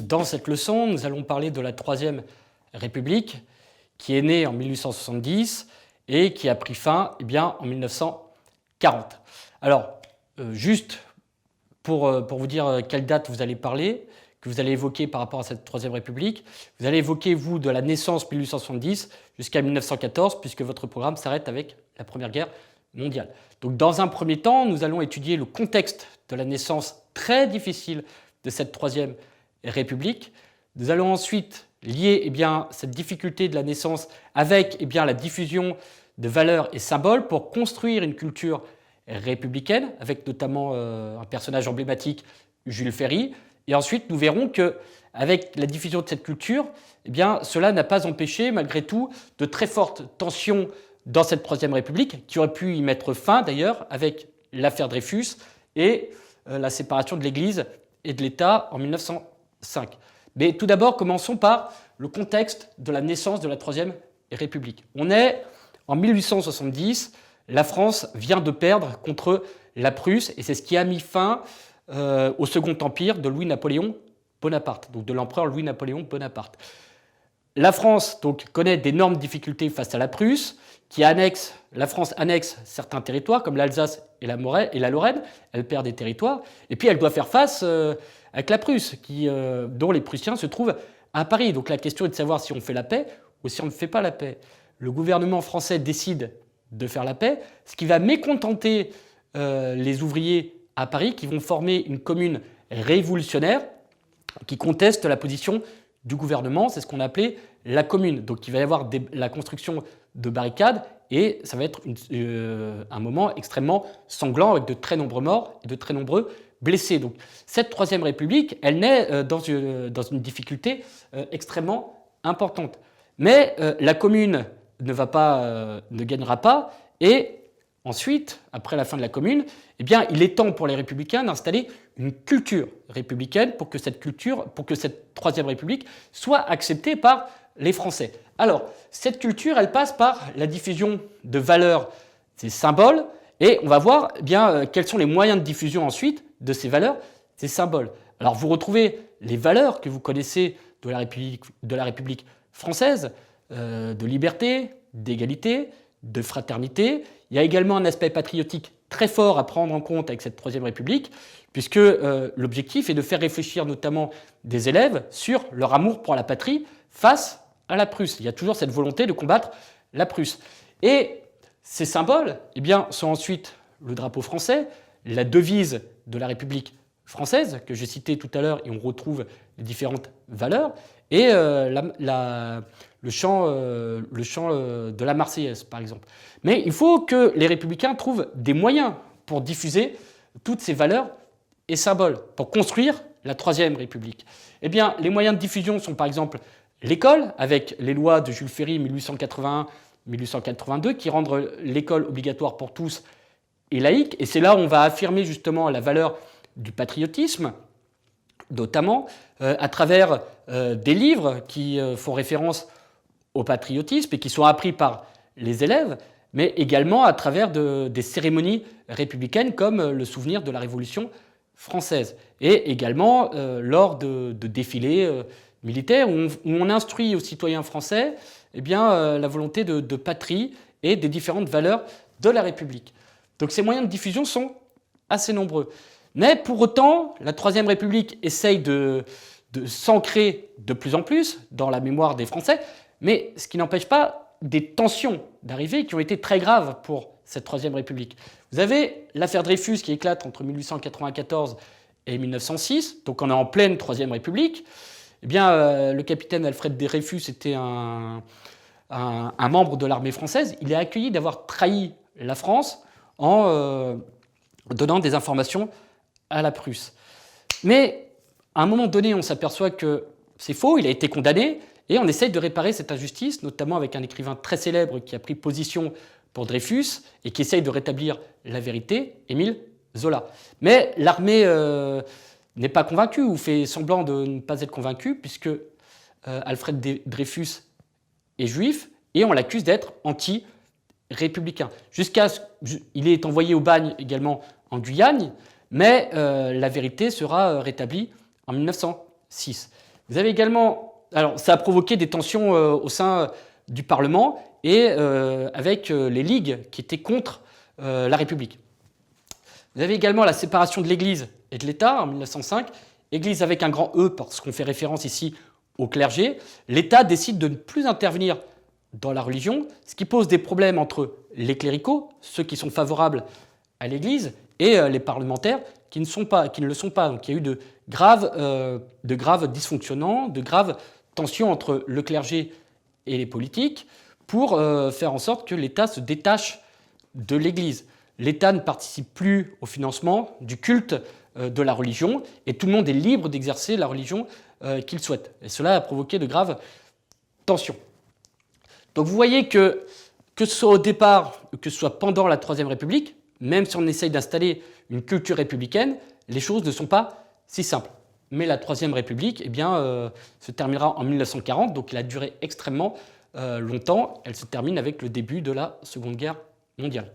Dans cette leçon, nous allons parler de la Troisième République qui est née en 1870 et qui a pris fin en 1940. Alors, juste pour vous dire quelle date vous allez parler, que vous allez évoquer par rapport à cette Troisième République, vous allez évoquer, vous, de la naissance 1870 jusqu'à 1914, puisque votre programme s'arrête avec la Première Guerre mondiale. Donc, dans un premier temps, nous allons étudier le contexte de la naissance très difficile de cette Troisième République. Nous allons ensuite lier cette difficulté de la naissance avec la diffusion de valeurs et symboles pour construire une culture républicaine, avec notamment un personnage emblématique, Jules Ferry. Et ensuite, nous verrons qu'avec la diffusion de cette culture, cela n'a pas empêché, malgré tout, de très fortes tensions dans cette Troisième République, qui aurait pu y mettre fin, d'ailleurs, avec l'affaire Dreyfus et la séparation de l'Église et de l'État en 1905. Mais tout d'abord, commençons par le contexte de la naissance de la Troisième République. On est en 1870, la France vient de perdre contre la Prusse, et c'est ce qui a mis fin au Second Empire de Louis-Napoléon Bonaparte, donc de l'empereur Louis-Napoléon Bonaparte. La France connaît d'énormes difficultés face à la Prusse, la France annexe certains territoires, comme l'Alsace et la Lorraine, elle perd des territoires, et puis elle doit faire face avec la Prusse, dont les Prussiens se trouvent à Paris. Donc la question est de savoir si on fait la paix ou si on ne fait pas la paix. Le gouvernement français décide de faire la paix, ce qui va mécontenter les ouvriers à Paris, qui vont former une commune révolutionnaire qui conteste la position du gouvernement. C'est ce qu'on appelait la commune. Donc il va y avoir la construction de barricades et ça va être un moment extrêmement sanglant avec de très nombreux morts et de très nombreux blessés. Donc cette Troisième République, elle naît dans une difficulté extrêmement importante. Mais la commune ne gagnera pas, et ensuite, après la fin de la commune, il est temps pour les républicains d'installer une culture républicaine pour que cette Troisième République soit acceptée par les Français. Alors, cette culture, elle passe par la diffusion de valeurs, ces symboles, et on va voir quels sont les moyens de diffusion ensuite de ces valeurs, ces symboles. Alors, vous retrouvez les valeurs que vous connaissez de la République française, de liberté, d'égalité, de fraternité. Il y a également un aspect patriotique très fort à prendre en compte avec cette Troisième République, puisque l'objectif est de faire réfléchir notamment des élèves sur leur amour pour la patrie face à la Prusse. Il y a toujours cette volonté de combattre la Prusse. Et ces symboles sont ensuite le drapeau français, la devise de la République française, que j'ai citée tout à l'heure, et on retrouve les différentes valeurs, et le chant de la Marseillaise, par exemple. Mais il faut que les républicains trouvent des moyens pour diffuser toutes ces valeurs et symboles, pour construire la Troisième République. Les moyens de diffusion sont par exemple l'école, avec les lois de Jules Ferry 1881-1882, qui rendent l'école obligatoire pour tous et laïque. Et c'est là où on va affirmer justement la valeur du patriotisme, notamment à travers des livres qui font référence au patriotisme et qui sont appris par les élèves, mais également à travers des cérémonies républicaines comme le souvenir de la Révolution française, et également lors de défilés militaires où on instruit aux citoyens français la volonté de patrie et des différentes valeurs de la République. Donc ces moyens de diffusion sont assez nombreux. Mais pour autant, la Troisième République essaye de s'ancrer de plus en plus dans la mémoire des Français, mais ce qui n'empêche pas des tensions d'arriver qui ont été très graves pour cette Troisième République. Vous avez l'affaire Dreyfus qui éclate entre 1894 et 1906, donc on est en pleine Troisième République. Le capitaine Alfred Dreyfus était un membre de l'armée française. Il est accueilli d'avoir trahi la France en donnant des informations à la Prusse. Mais à un moment donné, on s'aperçoit que c'est faux, il a été condamné, et on essaye de réparer cette injustice, notamment avec un écrivain très célèbre qui a pris position pour Dreyfus et qui essaye de rétablir la vérité, Émile Zola. Mais l'armée n'est pas convaincue, ou fait semblant de ne pas être convaincue, puisque Alfred Dreyfus est juif, et on l'accuse d'être anti-républicain. Il est envoyé au bagne également en Guyane, mais la vérité sera rétablie en 1906. Vous avez également, alors ça a provoqué des tensions au sein du Parlement et avec les ligues qui étaient contre la République. Vous avez également la séparation de l'Église et de l'État en 1905. Église avec un grand E parce qu'on fait référence ici au clergé. L'État décide de ne plus intervenir dans la religion, ce qui pose des problèmes entre les cléricaux, ceux qui sont favorables à l'Église, et les parlementaires qui ne le sont pas. Donc il y a eu de graves dysfonctionnements, de graves tensions entre le clergé et les politiques pour faire en sorte que l'État se détache de l'Église. L'État ne participe plus au financement du culte de la religion et tout le monde est libre d'exercer la religion qu'il souhaite. Et cela a provoqué de graves tensions. Donc vous voyez que ce soit au départ, que ce soit pendant la Troisième République, même si on essaye d'installer une culture républicaine, les choses ne sont pas si simples. Mais la Troisième République se terminera en 1940, donc elle a duré extrêmement longtemps. Elle se termine avec le début de la Seconde Guerre mondiale.